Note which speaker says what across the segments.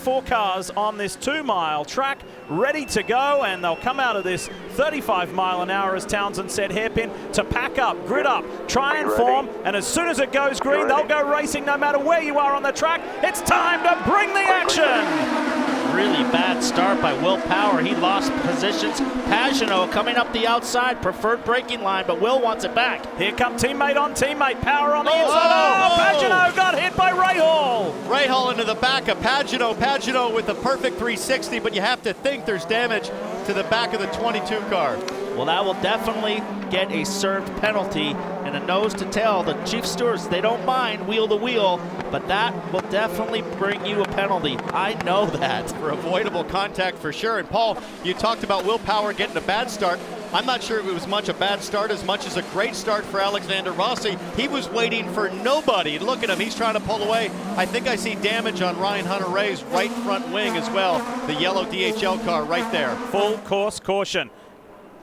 Speaker 1: 24 cars on this 2-mile track ready to go, and they'll come out of this 35 mile an hour, as Townsend said, hairpin, to pack up, grid up, try and form, and as soon as it goes green, they'll go racing no matter where you are on the track. It's time to bring the action.
Speaker 2: Really bad start by Will Power. He lost positions. Pagenaud coming up the outside, preferred braking line, but Will wants it back.
Speaker 1: Here come teammate on teammate. Power on the inside. Oh, Pagenaud got hit by Rahal.
Speaker 3: Rahal into the back of Pagenaud. Pagenaud with the perfect 360, but you have to think there's damage to the back of the 22 car.
Speaker 2: Well, that will definitely get a served penalty and a nose to tail. The chief stewards, they don't mind wheel to wheel, but that will definitely bring you a penalty. I know that.
Speaker 3: For avoidable contact for sure. And Paul, you talked about Will Power getting a bad start. I'm not sure it was much a bad start as much as a great start for Alexander Rossi. He was waiting for nobody. Look at him, he's trying to pull away. I think I see damage on Ryan Hunter-Reay's right front wing as well. The yellow DHL car right there.
Speaker 1: Full course caution.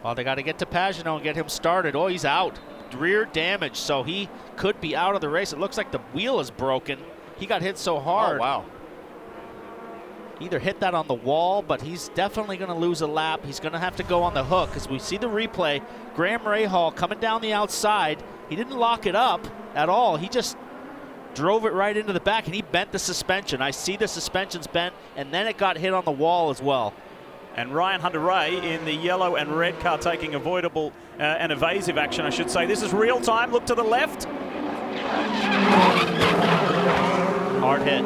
Speaker 2: Well, they got to get to Pagenaud and get him started. Oh, he's out. Rear damage, so he could be out of the race. It looks like the wheel is broken. He got hit so hard.
Speaker 3: Oh, wow.
Speaker 2: Either hit that on the wall, but he's definitely going to lose a lap. He's going to have to go on the hook. As we see the replay, Graham Rahal coming down the outside. He didn't lock it up at all. He just drove it right into the back, and he bent the suspension. I see the suspension's bent, and then it got hit on the wall as well.
Speaker 1: And Ryan Hunter-Reay in the yellow and red car taking avoidable and evasive action, I should say. This is real time. Look to the left.
Speaker 2: Hard hit.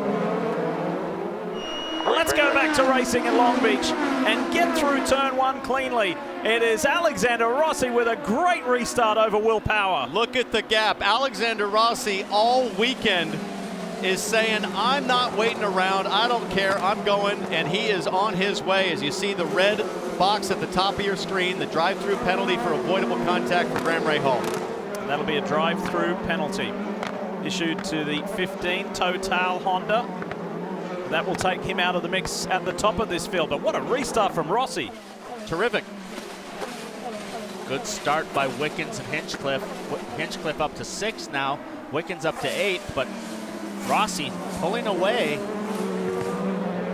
Speaker 1: Let's go back to racing in Long Beach and get through turn one cleanly. It is Alexander Rossi with a great restart over Will Power.
Speaker 3: Look at the gap. Alexander Rossi all weekend is saying, I'm not waiting around, I don't care, I'm going, and he is on his way. As you see the red box at the top of your screen, the drive-through penalty for avoidable contact for Graham Rahal.
Speaker 1: And that'll be a drive-through penalty issued to the 15 Total Honda. That will take him out of the mix at the top of this field, but what a restart from Rossi.
Speaker 3: Terrific.
Speaker 2: Good start by Wickens and Hinchcliffe. Hinchcliffe up to 6th now, Wickens up to 8th, but Rossi pulling away.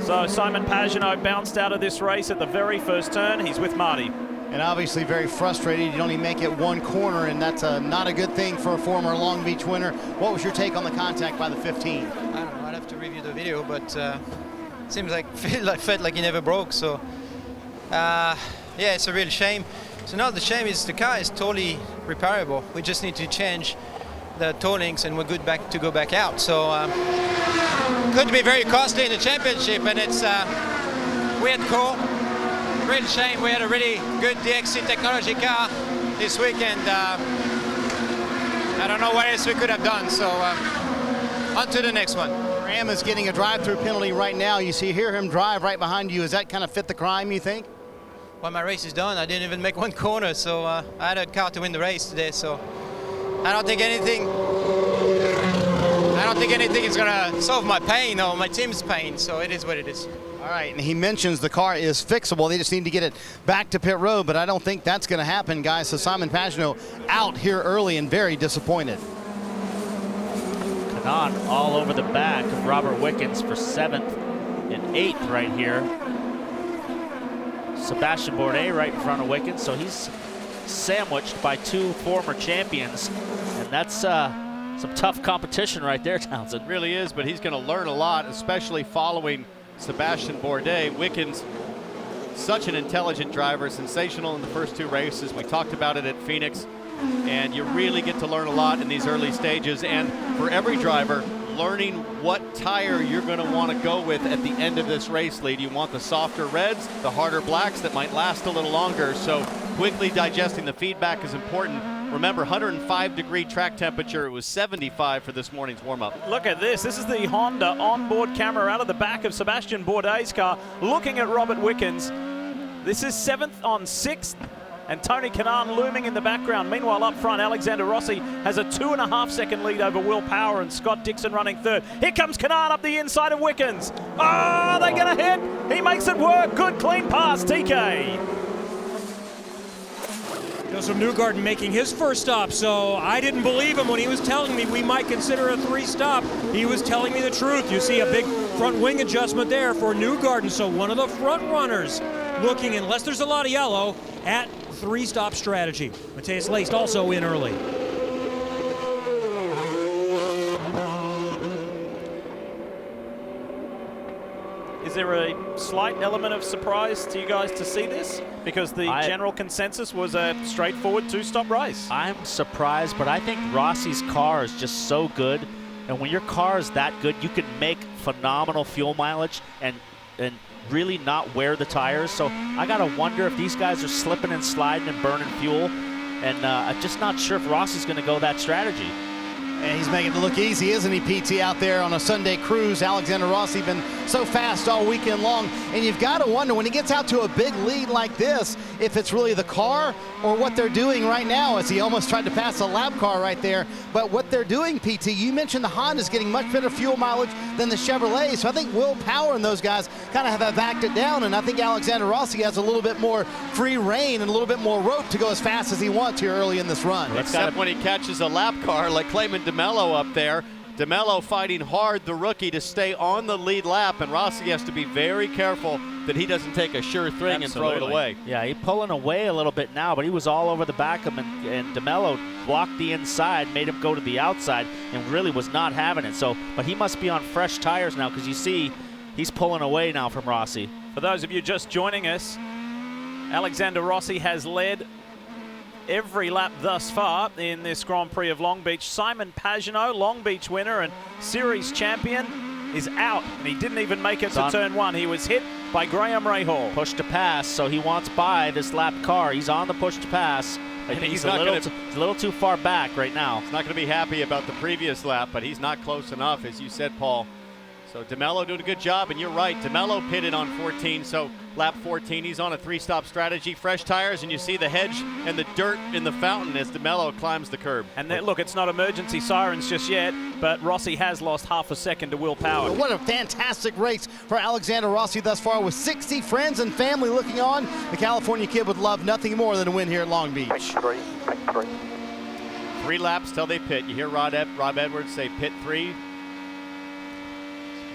Speaker 1: So Simon Pagenaud bounced out of this race at the very first turn. He's with Marty.
Speaker 4: And obviously very frustrated. You only make it one corner, and that's not a good thing for a former Long Beach winner. What was your take on the contact by the 15?
Speaker 5: I don't know. I'd have to review the video, but seems like felt like he never broke. So yeah, it's a real shame. So now the shame is the car is totally repairable. We just need to change the toe links and we're good to go back out. So could be very costly in the championship, and it's weird call. Real shame. We had a really good DXC technology car this weekend. I don't know what else we could have done. So on to the next one.
Speaker 4: Graham is getting a drive-through penalty right now. You hear him drive right behind you. Does that kind of fit the crime, you think?
Speaker 5: Well, my race is done. I didn't even make one corner, so I had a car to win the race today. So I don't think anything is gonna solve my pain or my team's pain. So it is what it is.
Speaker 4: All right, and he mentions the car is fixable. They just need to get it back to pit road, but I don't think that's going to happen, guys. So Simon Pagenaud out here early and very disappointed.
Speaker 2: Kanaan all over the back of Robert Wickens for 7th and 8th right here. Sebastian Bourdais right in front of Wickens, so he's sandwiched by 2 former champions, and that's some tough competition right there, Townsend.
Speaker 3: It really is, but he's going to learn a lot, especially following Sebastian Bourdais. Wickens, such an intelligent driver, sensational in the first 2 races. We talked about it at Phoenix, and you really get to learn a lot in these early stages. And for every driver, learning what tire you're going to want to go with at the end of this race lead. You want the softer reds, the harder blacks that might last a little longer. So quickly digesting the feedback is important. Remember, 105-degree track temperature. It was 75 for this morning's warm-up.
Speaker 1: Look at this. This is the Honda onboard camera out of the back of Sebastian Bourdais' car, looking at Robert Wickens. This is 7th on 6th, and Tony Kanaan looming in the background. Meanwhile, up front, Alexander Rossi has a 2.5-second lead over Will Power, and Scott Dixon running 3rd. Here comes Kanaan up the inside of Wickens. Oh, they're going to hit. He makes it work. Good, clean pass, TK.
Speaker 6: Joseph Newgarden making his first stop, so I didn't believe him when he was telling me we might consider a 3-stop. He was telling me the truth. You see a big front wing adjustment there for Newgarden, so one of the front runners looking, unless there's a lot of yellow, at 3-stop strategy. Matthias Leist also in early.
Speaker 1: Is there a slight element of surprise to you guys to see this? Because the general consensus was a straightforward 2-stop race.
Speaker 2: I'm surprised, but I think Rossi's car is just so good. And when your car is that good, you can make phenomenal fuel mileage and really not wear the tires. So I got to wonder if these guys are slipping and sliding and burning fuel. And I'm just not sure if Rossi's going to go that strategy.
Speaker 4: And he's making it look easy, isn't he, PT, out there on a Sunday cruise? Alexander Rossi been so fast all weekend long. And you've got to wonder, when he gets out to a big lead like this, if it's really the car or what they're doing right now, as he almost tried to pass a lap car right there. But what they're doing, PT, you mentioned the Honda's getting much better fuel mileage than the Chevrolet. So I think Will Power and those guys kind of have backed it down. And I think Alexander Rossi has a little bit more free reign and a little bit more rope to go as fast as he wants here early in this run.
Speaker 3: Except when he catches a lap car like Clayman DeMello up there. DeMello fighting hard, the rookie, to stay on the lead lap, and Rossi has to be very careful that he doesn't take a sure thing and throw it away.
Speaker 2: Yeah, he's pulling away a little bit now, but he was all over the back of him, and DeMello blocked the inside, made him go to the outside, and really was not having it. So, but he must be on fresh tires now, because you see he's pulling away now from Rossi.
Speaker 1: For those of you just joining us, Alexander Rossi has led every lap thus far in this Grand Prix of Long Beach. Simon Pagenaud, Long Beach winner and series champion, is out, and he didn't even make it to turn 1. He was hit by Graham Rahal.
Speaker 2: Push to pass, so he wants by this lap car. He's on the push to pass. I think he's a little too far back right now.
Speaker 3: He's not going to be happy about the previous lap, but he's not close enough, as you said, Paul. So DeMello doing a good job, and you're right. DeMello pitted on 14, so lap 14, he's on a 3-stop strategy. Fresh tires, and you see the hedge and the dirt in the fountain as DeMello climbs the curb.
Speaker 1: And look, it's not emergency sirens just yet, but Rossi has lost half a second to Will Power.
Speaker 4: What a fantastic race for Alexander Rossi thus far, with 60 friends and family looking on. The California kid would love nothing more than a win here at Long Beach.
Speaker 3: 3 laps till they pit. You hear Rob Edwards say pit 3.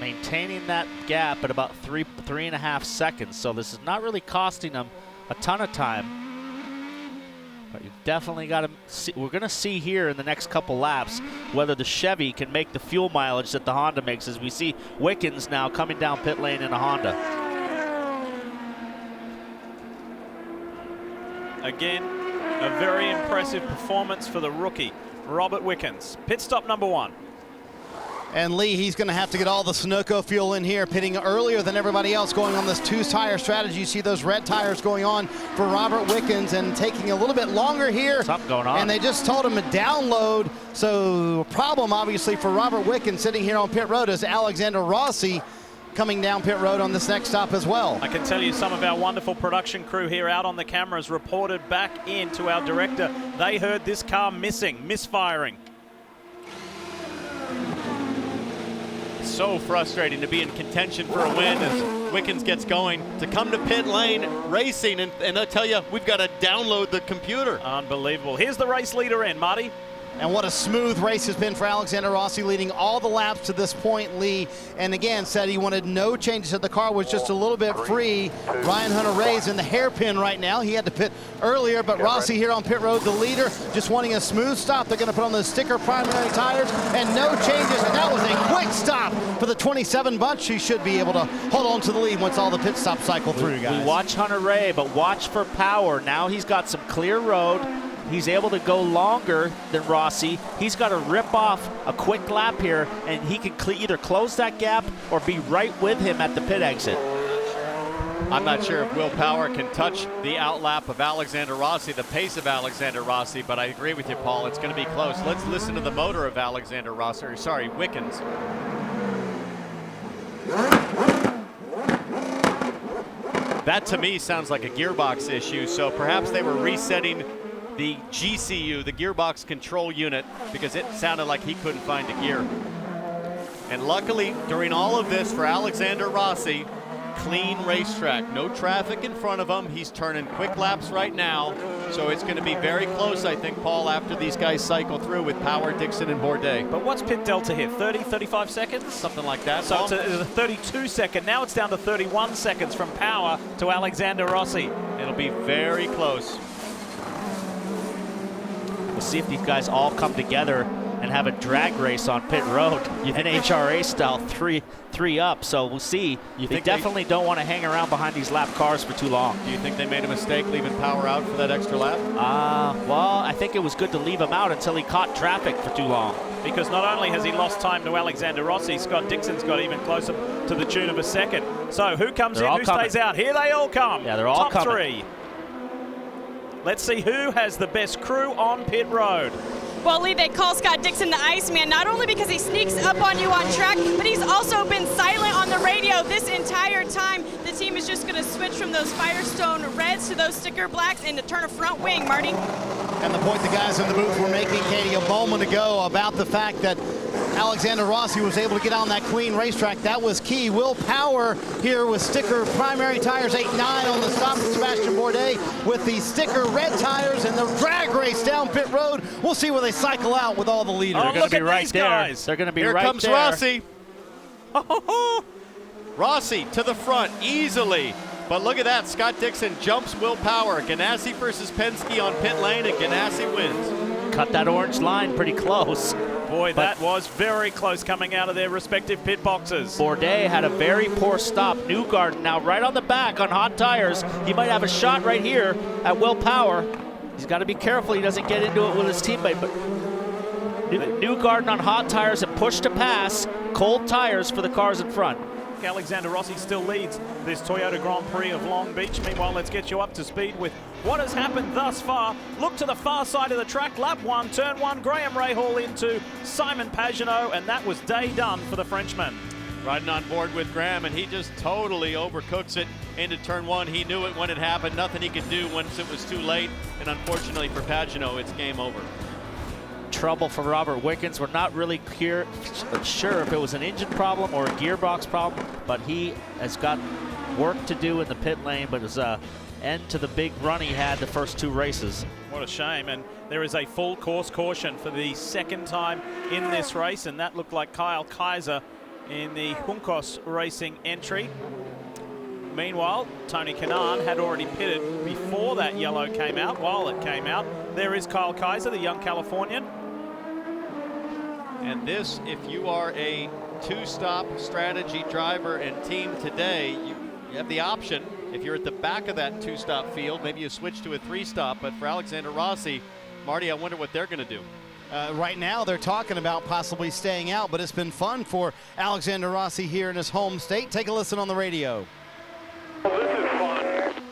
Speaker 2: Maintaining that gap at about 3.5 seconds. So this is not really costing them a ton of time. But you've definitely got to see. We're going to see here in the next couple laps whether the Chevy can make the fuel mileage that the Honda makes, as we see Wickens now coming down pit lane in a Honda.
Speaker 1: Again, a very impressive performance for the rookie, Robert Wickens. Pit stop number 1.
Speaker 4: And Lee, he's going to have to get all the Sunoco fuel in here, pitting earlier than everybody else, going on this 2-tire strategy. You see those red tires going on for Robert Wickens and taking a little bit longer here.
Speaker 2: Something going on.
Speaker 4: And they just told him to download. So problem, obviously, for Robert Wickens sitting here on pit road is Alexander Rossi coming down pit road on this next stop as well.
Speaker 1: I can tell you some of our wonderful production crew here out on the cameras reported back in to our director. They heard this car misfiring.
Speaker 3: So frustrating to be in contention for a win as Wickens gets going, to come to pit lane racing, and I tell you, we've got to download the computer.
Speaker 1: Unbelievable. Here's the race leader in, Marty.
Speaker 4: And what a smooth race has been for Alexander Rossi, leading all the laps to this point, Lee. And again, said he wanted no changes, said the car was just a little bit free. Ryan Hunter-Reay's in the hairpin right now. He had to pit earlier, but Rossi here on pit road, the leader, just wanting a smooth stop. They're going to put on those sticker primary tires and no changes. And that was a quick stop for the 27 bunch. He should be able to hold on to the lead once all the pit stops cycle through, guys.
Speaker 2: We watch Hunter-Reay, but watch for Power. Now he's got some clear road. He's able to go longer than Rossi. He's got to rip off a quick lap here, and he can either close that gap or be right with him at the pit exit.
Speaker 3: I'm not sure if Will Power can touch the outlap of Alexander Rossi, the pace of Alexander Rossi, but I agree with you, Paul. It's going to be close. Let's listen to the motor of Alexander Rossi, sorry, Wickens. That to me sounds like a gearbox issue, so perhaps they were resetting the GCU, the gearbox control unit, because it sounded like he couldn't find a gear. And luckily, during all of this for Alexander Rossi, clean racetrack. No traffic in front of him. He's turning quick laps right now. So it's going to be very close, I think, Paul, after these guys cycle through with Power, Dixon, and Bourdais.
Speaker 1: But what's pit delta here? 30, 35 seconds?
Speaker 3: Something like that.
Speaker 1: So it's a 32 second. Now it's down to 31 seconds from Power to Alexander Rossi.
Speaker 3: It'll be very close.
Speaker 2: We'll see if these guys all come together and have a drag race on pit road, NHRA style, three up. So we'll see. They definitely don't want to hang around behind these lap cars for too long.
Speaker 3: Do you think they made a mistake leaving Power out for that extra lap?
Speaker 2: Well, I think it was good to leave him out until he caught traffic for too long.
Speaker 1: Because not only has he lost time to Alexander Rossi, Scott Dixon's got even closer to the tune of a second. So who comes in, who stays out? Here they all come.
Speaker 2: Yeah, they're all
Speaker 1: Top
Speaker 2: coming.
Speaker 1: 3. Let's see who has the best crew on pit road.
Speaker 7: Well, Lee, they call Scott Dixon the Iceman, not only because he sneaks up on you on track, but he's also been silent on the radio this entire time. The team is just going to switch from those Firestone Reds to those sticker blacks and to turn a front wing, Marty.
Speaker 4: And the point the guys in the booth were making, Katie, a moment ago about the fact that Alexander Rossi was able to get on that clean racetrack. That was key. Will Power here with sticker primary tires 8-9 on the stop of Sebastian Bourdais with the sticker red tires and the drag race down pit road. We'll see where they cycle out with all the leaders.
Speaker 1: Oh,
Speaker 2: They're going to be right there.
Speaker 1: Guys.
Speaker 2: They're going to be
Speaker 3: Here
Speaker 2: right
Speaker 3: comes
Speaker 2: there.
Speaker 3: Rossi. Rossi to the front easily. But look at that. Scott Dixon jumps Will Power. Ganassi versus Penske on pit lane, and Ganassi wins.
Speaker 2: Cut that orange line pretty close.
Speaker 1: Boy, that was very close coming out of their respective pit boxes.
Speaker 2: Bourdais had a very poor stop. Newgarden now right on the back on hot tires. He might have a shot right here at Will Power. He's got to be careful he doesn't get into it with his teammate. But Newgarden on hot tires and push to pass. Cold tires for the cars in front.
Speaker 1: Alexander Rossi still leads this Toyota Grand Prix of Long Beach. Meanwhile, let's get you up to speed with what has happened thus far. Look to the far side of the track. Lap 1, turn 1, Graham Rahal into Simon Pagenaud, and that was day done for the Frenchman.
Speaker 3: Riding on board with Graham, and he just totally overcooks it into turn 1. He knew it when it happened. Nothing he could do once it was too late. And unfortunately for Pagenaud, it's game over.
Speaker 2: Trouble for Robert Wickens. We're not really sure if it was an engine problem or a gearbox problem, but he has got work to do in the pit lane, but it's an end to the big run he had the first 2 races.
Speaker 1: What a shame, and there is a full course caution for the second time in this race, and that looked like Kyle Kaiser in the Juncos Racing entry. Meanwhile, Tony Kanaan had already pitted before that yellow came out. While it came out, there is Kyle Kaiser, the young Californian.
Speaker 3: And this, if you are a 2-stop strategy driver and team today, you have the option. If you're at the back of that 2-stop field, maybe you switch to a 3-stop. But for Alexander Rossi, Marty, I wonder what they're going to do.
Speaker 4: Right now, they're talking about possibly staying out, but it's been fun for Alexander Rossi here in his home state. Take a listen on the radio.
Speaker 8: Well, this is fun.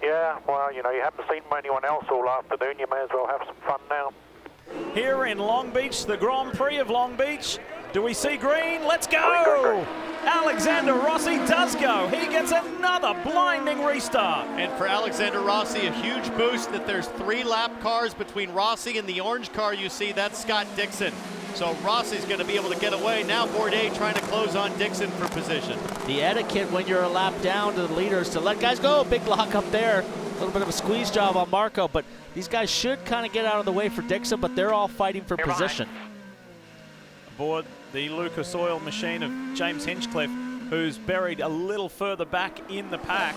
Speaker 8: Yeah, well, you know, you haven't seen anyone else all afternoon. You may as well have some fun now.
Speaker 1: Here in Long Beach, the Grand Prix of Long Beach. Do we see green? Let's go! Alexander Rossi does go. He gets another blinding restart.
Speaker 3: And for Alexander Rossi, a huge boost that there's 3 lap cars between Rossi and the orange car you see. That's Scott Dixon. So Rossi's going to be able to get away. Now Bourdais trying to close on Dixon for position.
Speaker 2: The etiquette when you're a lap down to the leaders to let guys go. Big lock up there. A little bit of a squeeze job on Marco, but these guys should kind of get out of the way for Dixon, but they're all fighting for position.
Speaker 1: Aboard the Lucas Oil machine of James Hinchcliffe, who's buried a little further back in the pack.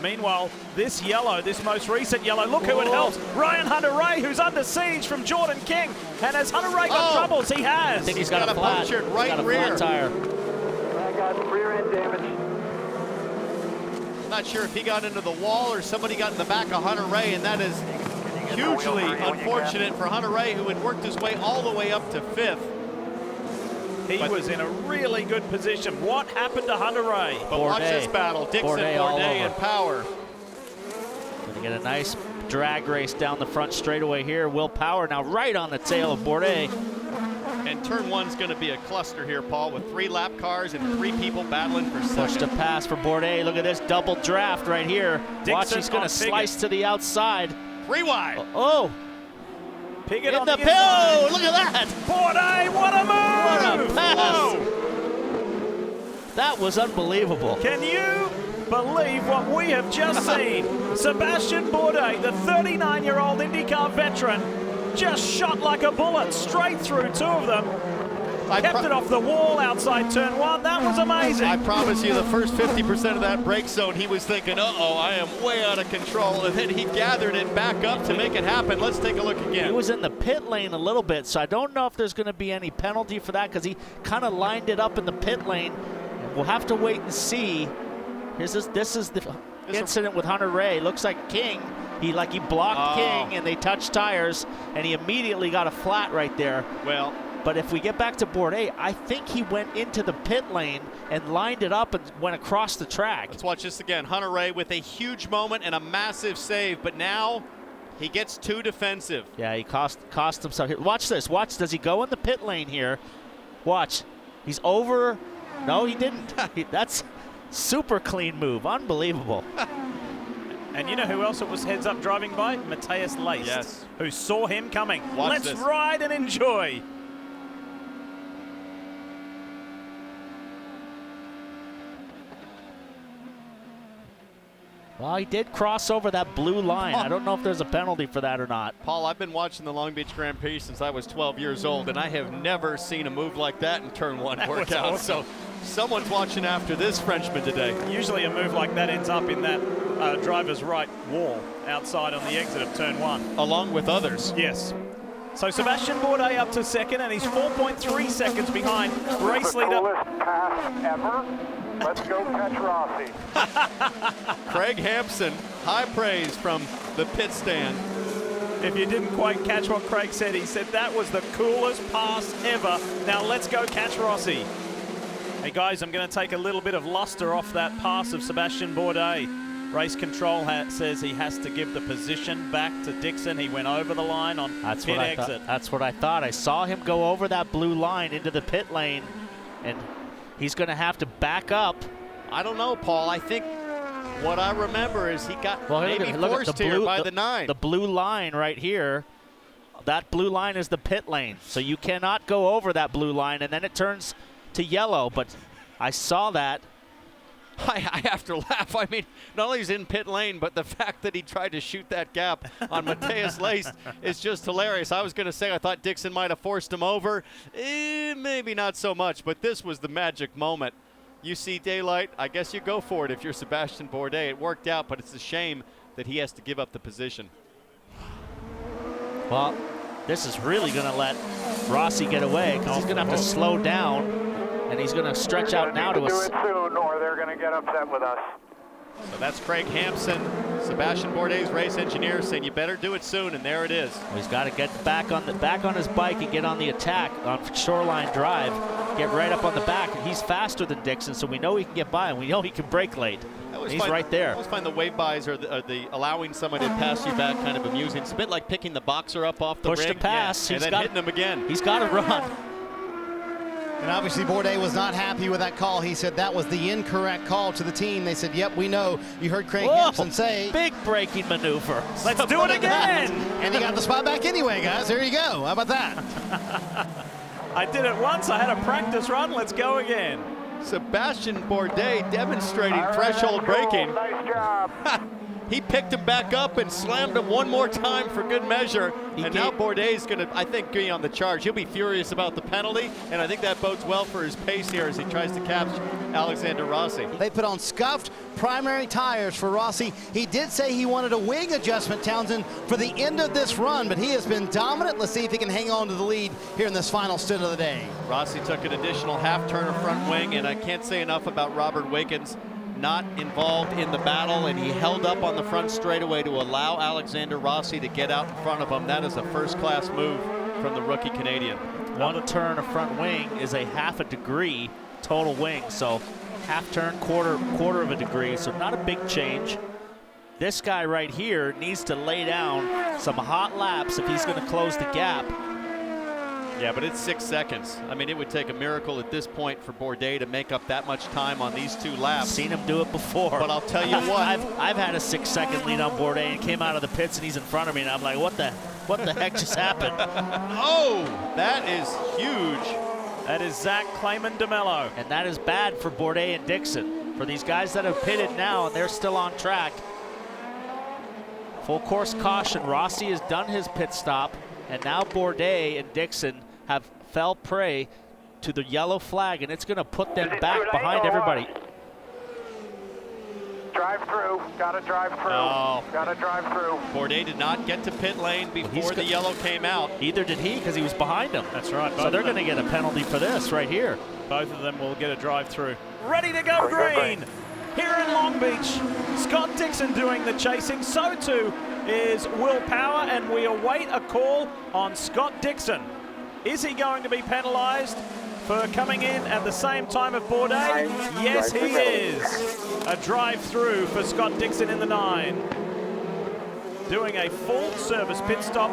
Speaker 1: Meanwhile, this yellow, this most recent yellow, look who it helps. Ryan Hunter-Reay, who's under siege from Jordan King. And has Hunter-Reay got troubles? He has.
Speaker 2: I think he's got a flat.
Speaker 3: Punctured right rear.
Speaker 2: Flat tire.
Speaker 8: I got rear end damage.
Speaker 3: Not sure if he got into the wall or somebody got in the back of Hunter-Reay, and that is hugely unfortunate for Hunter-Reay, who had worked his way all the way up to 5th.
Speaker 1: He was in a really good position. What happened to Hunter-Reay?
Speaker 3: But watch this battle. Dixon, Bourdais, and Power.
Speaker 2: Gonna get a nice drag race down the front straightaway here. Will Power now right on the tail of Bourdais.
Speaker 3: And turn 1's going to be a cluster here, Paul, with 3 lap cars and 3 people battling for second.
Speaker 2: Push to pass for Bourdais. Look at this double draft right here.
Speaker 1: Dixon
Speaker 2: Watch, he's going to slice to the outside.
Speaker 3: 3 wide.
Speaker 2: Oh.
Speaker 1: Piggott
Speaker 2: In
Speaker 1: on
Speaker 2: the
Speaker 1: the
Speaker 2: pill. Look at that.
Speaker 1: Bourdais, what a move!
Speaker 2: What a pass.
Speaker 1: Whoa.
Speaker 2: That was unbelievable.
Speaker 1: Can you believe what we have just seen? Sebastian Bourdais, the 39-year-old IndyCar veteran, just shot like a bullet straight through two of them. Kept it off the wall outside turn one. That was amazing.
Speaker 3: I promise you, the first 50% of that brake zone, he was thinking, uh-oh, I am way out of control. And then he gathered it back up to make it happen. Let's take a look again.
Speaker 2: He was in the pit lane a little bit, so I don't know if there's going to be any penalty for that because he kind of lined it up in the pit lane. We'll have to wait and see. This is the incident with Hunter Ray. Looks like King, he blocked King and they touched tires and he immediately got a flat right there.
Speaker 3: Well,
Speaker 2: but if we get back to Bourdais, I think he went into the pit lane and lined it up and went across the track.
Speaker 3: Let's watch this again. Hunter Ray with a huge moment and a massive save, but now he gets too defensive.
Speaker 2: Yeah, he cost himself. Here, watch this. Watch. Does he go in the pit lane here? Watch. He's over. No, he didn't. That's super clean move. Unbelievable.
Speaker 1: And you know who else it was heads up driving by? Matthias Leist,
Speaker 3: yes,
Speaker 1: who saw him coming.
Speaker 3: Watch
Speaker 1: Let's ride and enjoy.
Speaker 2: Well, he did cross over that blue line. I don't know if there's a penalty for that or not.
Speaker 3: Paul, I've been watching the Long Beach Grand Prix since I was 12 years old, and I have never seen a move like that in turn one work out.
Speaker 1: Awesome.
Speaker 3: So someone's watching after this Frenchman today.
Speaker 1: Usually a move like that ends up in that driver's right wall outside on the exit of turn one.
Speaker 3: Along with others.
Speaker 1: Yes. So Sebastian Bourdais up to second, and he's 4.3 seconds behind race leader.
Speaker 8: Coolest pass ever. Let's go catch Rossi.
Speaker 3: Craig Hampson, high praise from the pit stand.
Speaker 1: If you didn't quite catch what Craig said, he said that was the coolest pass ever. Now let's go catch Rossi. Hey guys, I'm going to take a little bit of luster off that pass of Sebastian Bourdais. Race control says he has to give the position back to Dixon. He went over the line on pit exit.
Speaker 2: That's what I thought. I saw him go over that blue line into the pit lane, and he's going to have to back up.
Speaker 3: I don't know, Paul. I think what I remember is he got forced here by the 9.
Speaker 2: The blue line right here, that blue line is the pit lane. So you cannot go over that blue line, and then it turns to yellow. But I saw that.
Speaker 3: I have to laugh. I mean, not only is he in pit lane, but the fact that he tried to shoot that gap on Matthias Leist is just hilarious. I was going to say I thought Dixon might have forced him over. Maybe not so much, but this was the magic moment. You see daylight, I guess you go for it if you're Sebastian Bourdais. It worked out, but it's a shame that he has to give up the position.
Speaker 2: Well, this is really going to let Rossi get away because he's going to have to slow down. And he's going to stretch out now to us.
Speaker 8: Do it soon, or they're going to get upset with us.
Speaker 3: So that's Craig Hampson, Sebastian Bourdais' race engineer, saying you better do it soon, and there it is.
Speaker 2: Well, he's got to get back on his bike and get on the attack on Shoreline Drive. Get right up on the back. He's faster than Dixon, so we know he can get by, and we know he can brake late. He's right there.
Speaker 3: I always find the wave-bys or the allowing somebody to pass you back kind of amusing. It's a bit like picking the boxer up off the ring.
Speaker 2: Push to pass.
Speaker 3: Yeah, and then hitting him again.
Speaker 2: He's got to run.
Speaker 4: And obviously Bourdais was not happy with that call. He said that was the incorrect call to the team. They said, yep, we know. You heard Craig Hampson say.
Speaker 2: Big braking maneuver.
Speaker 1: Let's do it again.
Speaker 4: And he got the spot back anyway, guys. There you go. How about that?
Speaker 1: I did it once. I had a practice run. Let's go again.
Speaker 3: Sebastian Bourdais demonstrating threshold braking.
Speaker 8: Nice job.
Speaker 3: He picked him back up and slammed him one more time for good measure. Now Bourdais is going to, I think, be on the charge. He'll be furious about the penalty, and I think that bodes well for his pace here as he tries to catch Alexander Rossi.
Speaker 4: They put on scuffed primary tires for Rossi. He did say he wanted a wing adjustment, Townsend, for the end of this run, but he has been dominant. Let's see if he can hang on to the lead here in this final stint of the day.
Speaker 3: Rossi took an additional half-turn of front wing, and I can't say enough about Robert Wickens. Not involved in the battle, and he held up on the front straightaway to allow Alexander Rossi to get out in front of him. That is a first-class move from the rookie Canadian.
Speaker 2: One turn of front wing is a half a degree total wing, so half turn, quarter of a degree, so not a big change. This guy right here needs to lay down some hot laps if he's going to close the gap.
Speaker 3: Yeah, but it's 6 seconds. I mean, it would take a miracle at this point for Bourdais to make up that much time on these 2 laps.
Speaker 2: Seen him do it before.
Speaker 3: But I'll tell you what.
Speaker 2: I've had a 6-second lead on Bourdais and came out of the pits and he's in front of me and I'm like, what the heck just happened?
Speaker 3: Oh, that is huge.
Speaker 1: That is Zach Clayman DeMello.
Speaker 2: And that is bad for Bourdais and Dixon. For these guys that have pitted now and they're still on track. Full course caution. Rossi has done his pit stop. And now Bourdais and Dixon have fell prey to the yellow flag, and it's going to put them back behind everybody.
Speaker 8: Drive through, gotta drive through, gotta drive through.
Speaker 3: Bourdais did not get to pit lane before the yellow came out.
Speaker 2: Either did he, because he was behind him.
Speaker 1: That's right.
Speaker 2: So they're going to get a penalty for this right here.
Speaker 1: Both of them will get a drive through. Ready to go green. Here in Long Beach, Scott Dixon doing the chasing. So too is Will Power, and we await a call on Scott Dixon. Is he going to be penalized for coming in at the same time of Bourdais? Yes, he is. A drive-through for Scott Dixon in the 9. Doing a full service pit stop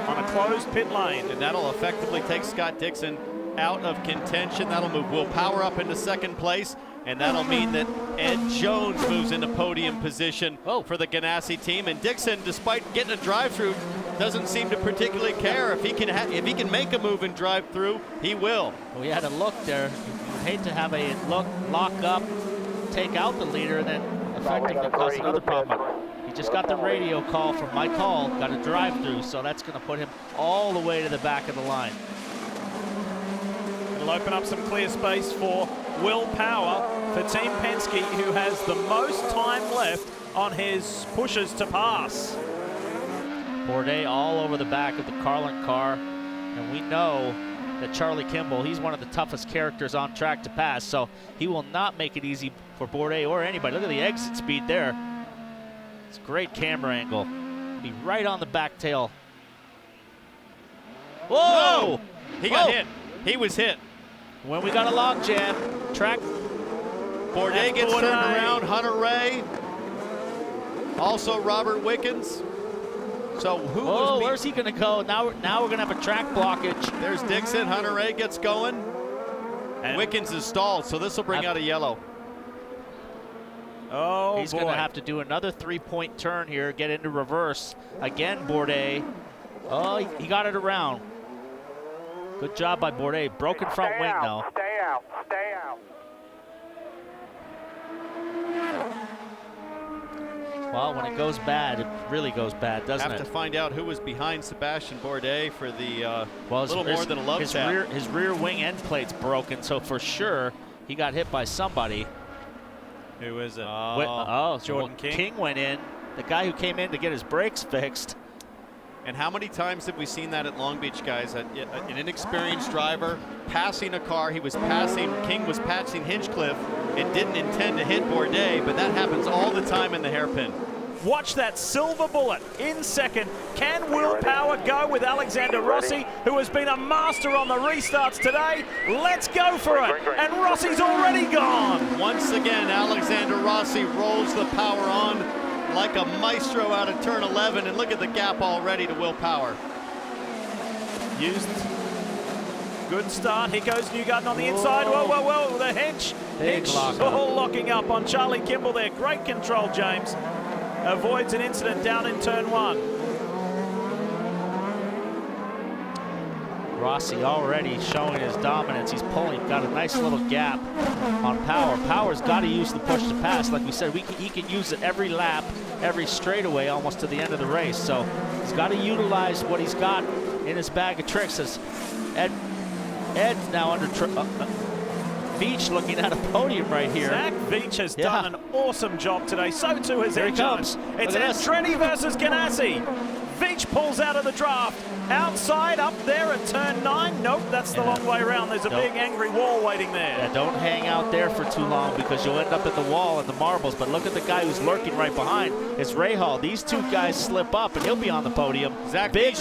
Speaker 1: on a closed pit lane.
Speaker 3: And that'll effectively take Scott Dixon out of contention. That'll move Will Power up into second place. And that'll mean that Ed Jones moves into podium position for the Ganassi team. And Dixon, despite getting a drive-through, doesn't seem to particularly care. If he can make a move and drive through, he will.
Speaker 2: We had a look there. You'd hate to have a lock up, take out the leader, and then effectively cause another problem. He just got the radio call from Mike Hall, got a drive-through, so that's going to put him all the way to the back of the line.
Speaker 1: It'll open up some clear space for Will Power for Team Penske, who has the most time left on his pushes to pass.
Speaker 2: Bourdais all over the back of the Carlin car, and we know that Charlie Kimball, he's one of the toughest characters on track to pass, so he will not make it easy for Bourdais or anybody. Look at the exit speed there. It's a great camera angle. Be right on the back tail. Whoa!
Speaker 3: No! He got hit. He was hit.
Speaker 2: When we got a log jam, track.
Speaker 3: Bourdais gets turned around. Hunter Ray. Also Robert Wickens. So
Speaker 2: where's he going to go? Now we're going to have a track blockage.
Speaker 3: There's Dixon. Hunter Ray gets going. And Wickens is stalled, so this will bring out a yellow.
Speaker 1: Oh,
Speaker 2: he's going to have to do another three-point turn here, get into reverse. Again, Bourdais. Oh, he got it around. Good job by Bourdais. Broken front wing now.
Speaker 8: Stay out, stay out.
Speaker 2: Well, when it goes bad, it really goes bad, doesn't it?
Speaker 3: Have to find out who was behind Sebastian Bourdais for the little more than a love tap.
Speaker 2: His rear wing end plate's broken, so for sure he got hit by somebody.
Speaker 1: Who is it?
Speaker 2: Jordan King. King went in. The guy who came in to get his brakes fixed.
Speaker 3: And how many times have we seen that at Long Beach, guys? An inexperienced driver passing a car. King was passing Hinchcliffe and didn't intend to hit Bourdais, but that happens all the time in the hairpin.
Speaker 1: Watch that silver bullet in second. Can Will Power go with Alexander Rossi, who has been a master on the restarts today? Let's go for it. And Rossi's already gone.
Speaker 3: Once again, Alexander Rossi rolls the power on like a maestro out of turn 11, and look at the gap already to Will Power.
Speaker 1: Used. Good start. Here goes Newgarden on the inside. Whoa. The Hinch all locking up on Charlie Kimball there. Great control, James. Avoids an incident down in turn 1.
Speaker 2: Rossi already showing his dominance. He's got a nice little gap on Power. Power's got to use the push to pass. Like we said, he can use it every lap, every straightaway, almost to the end of the race. So he's got to utilize what he's got in his bag of tricks. As Ed's now under Veach looking at a podium right here.
Speaker 1: Zach Veach has done an awesome job today. So too has Ed Jones. It's Andretti versus Ganassi. Veach pulls out of the draft. Outside, up there at turn 9. Nope, that's the long way around. There's a big angry wall waiting there.
Speaker 2: Yeah, don't hang out there for too long because you'll end up in the wall and the marbles. But look at the guy who's lurking right behind. It's Rahal. These two guys slip up and he'll be on the podium. Big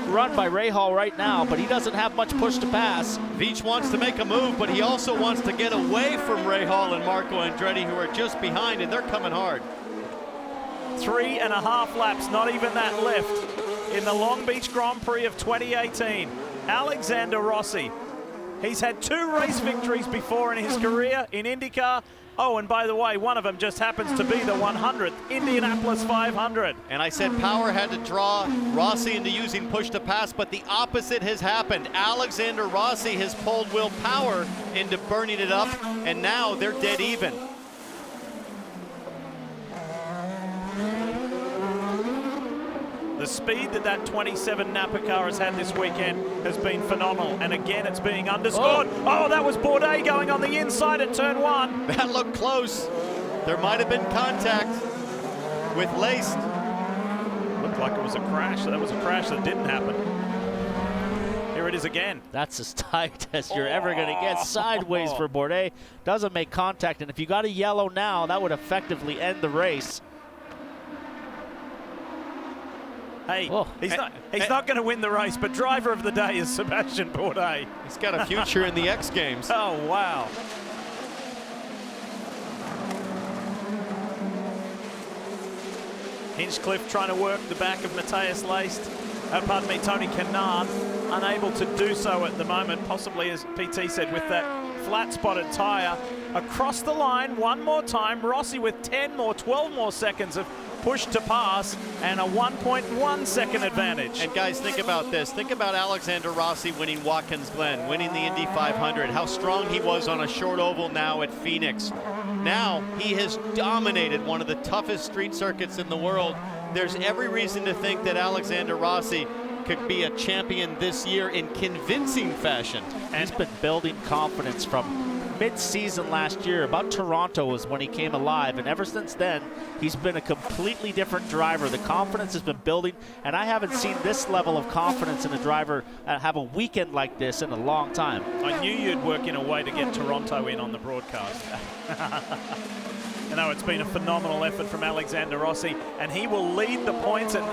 Speaker 2: run by Rahal right now, but he doesn't have much push to pass.
Speaker 3: Veach wants to make a move, but he also wants to get away from Rahal and Marco Andretti, who are just behind, and they're coming hard.
Speaker 1: 3.5 laps, not even that left in the Long Beach Grand Prix of 2018. Alexander Rossi. He's had 2 race victories before in his career in IndyCar, Oh, and by the way, one of them just happens to be the 100th Indianapolis 500.
Speaker 3: And I said Power had to draw Rossi into using push to pass, but the opposite has happened. Alexander Rossi has pulled Will Power into burning it up, and now they're dead even.
Speaker 1: The speed that 27 Napa car has had this weekend has been phenomenal. And again, it's being underscored. Oh, that was Bourdais going on the inside at turn 1.
Speaker 3: That looked close. There might have been contact with Laced.
Speaker 1: Looked like it was a crash. That was a crash that didn't happen. Here it is again.
Speaker 2: That's as tight as you're ever going to get sideways for Bourdais. Doesn't make contact, and if you got a yellow now, that would effectively end the race.
Speaker 1: Hey, he's not going to win the race, but driver of the day is Sebastian Bourdais.
Speaker 3: He's got a future in the X Games.
Speaker 1: Oh, wow. Hinchcliffe trying to work the back of Matthias Laced. Tony Kanaan, unable to do so at the moment, possibly, as PT said, with that flat-spotted tyre. Across the line one more time, Rossi with 10 more, 12 more seconds of push to pass and a 1.1 second advantage.
Speaker 3: And guys, think about this. Think about Alexander Rossi winning Watkins Glen, winning the Indy 500, how strong he was on a short oval now at Phoenix. Now he has dominated one of the toughest street circuits in the world. There's every reason to think that Alexander Rossi could be a champion this year in convincing fashion.
Speaker 2: And he's been building confidence from mid-season last year. About Toronto was when he came alive, and ever since then he's been a completely different driver. The confidence has been building, and I haven't seen this level of confidence in a driver have a weekend like this in a long time.
Speaker 1: I knew you'd work in a way to get Toronto in on the broadcast. You know, it's been a phenomenal effort from Alexander Rossi, and he will lead the points in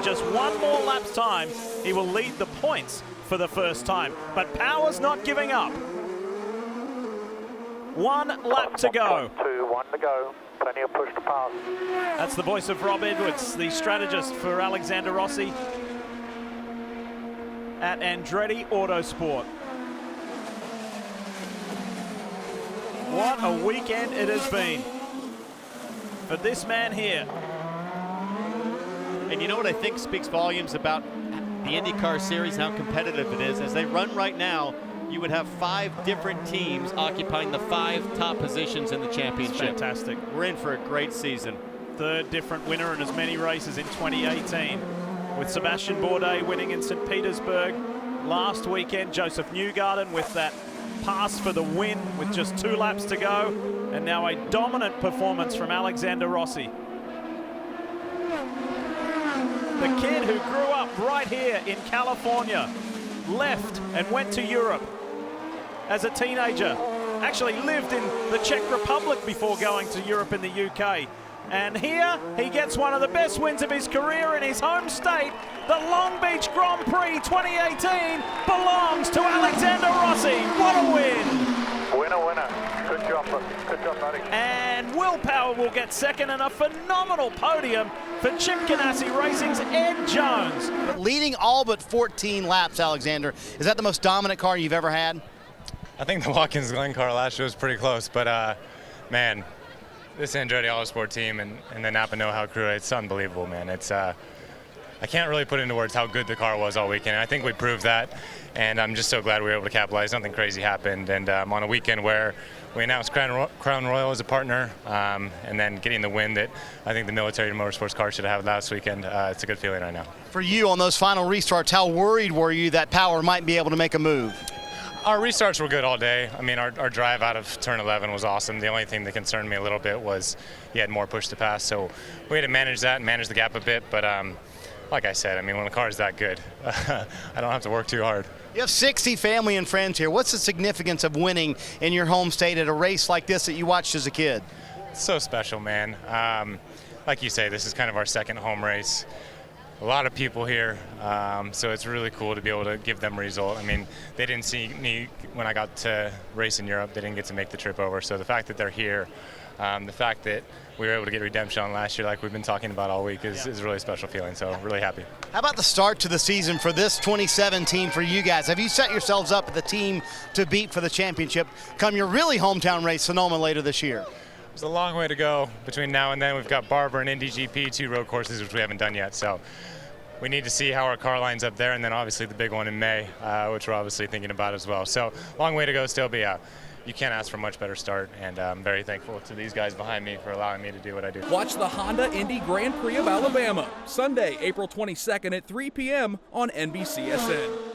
Speaker 1: just one more lap's time. He will lead the points for the first time, but Power's not giving up. 1 lap to go.
Speaker 8: 2, 1 to go. Plenty of push to pass.
Speaker 1: That's the voice of Rob Edwards, the strategist for Alexander Rossi at Andretti Autosport. What a weekend it has been for this man here.
Speaker 3: And you know what I think speaks volumes about the IndyCar series, how competitive it is. As they run right now, you would have 5 different teams occupying the 5 top positions in the championship.
Speaker 1: Fantastic.
Speaker 3: We're in for a great season.
Speaker 1: Third different winner in as many races in 2018, with Sebastian Bourdais winning in St. Petersburg last weekend. Joseph Newgarden with that pass for the win with just 2 laps to go, and now a dominant performance from Alexander Rossi. The kid who grew up right here in California, left and went to Europe as a teenager, actually lived in the Czech Republic before going to Europe in the UK. And here he gets one of the best wins of his career in his home state. The Long Beach Grand Prix 2018 belongs to Alexander Rossi. What a win!
Speaker 8: Winner, winner. Good job, buddy.
Speaker 1: And Will Power will get second, and a phenomenal podium for Chip Ganassi Racing's Ed Jones.
Speaker 4: Leading all but 14 laps, Alexander. Is that the most dominant car you've ever had?
Speaker 9: I think the Watkins Glen car last year was pretty close, but man, this Andretti Autosport team and the Napa Know-How crew, it's unbelievable, man. It's I can't really put into words how good the car was all weekend, and I think we proved that, and I'm just so glad we were able to capitalize. Nothing crazy happened, and on a weekend where we announced Crown Royal as a partner, and then getting the win that I think the military motorsports car should have last weekend, it's a good feeling right now.
Speaker 4: For you, on those final restarts, how worried were you that Power might be able to make a move?
Speaker 9: Our restarts were good all day. I mean, our drive out of turn 11 was awesome. The only thing that concerned me a little bit was he had more push to pass, so we had to manage that and manage the gap a bit, but like I said, I mean, when the car is that good, I don't have to work too hard.
Speaker 4: You have 60 family and friends here. What's the significance of winning in your home state at a race like this that you watched as a kid?
Speaker 9: It's so special, man. Like you say, this is kind of our second home race. a lot of people here, so it's really cool to be able to give them a result. I mean, they didn't see me when I got to race in Europe. They didn't get to make the trip over. So the fact that they're here, the fact that we were able to get redemption on last year, like we've been talking about all week, is a really special feeling. So really happy.
Speaker 4: How about the start to the season for this 2017 for you guys? Have you set yourselves up the team to beat for the championship come your really hometown race, Sonoma, later this year?
Speaker 9: There's a long way to go between now and then. We've got Barber and Indy GP, 2 road courses, which we haven't done yet. So we need to see how our car lines up there, and then obviously the big one in May, which we're obviously thinking about as well. So long way to go still, but yeah, you can't ask for a much better start, and I'm very thankful to these guys behind me for allowing me to do what I do.
Speaker 10: Watch the Honda Indy Grand Prix of Alabama, Sunday, April 22nd at 3 p.m. on NBCSN.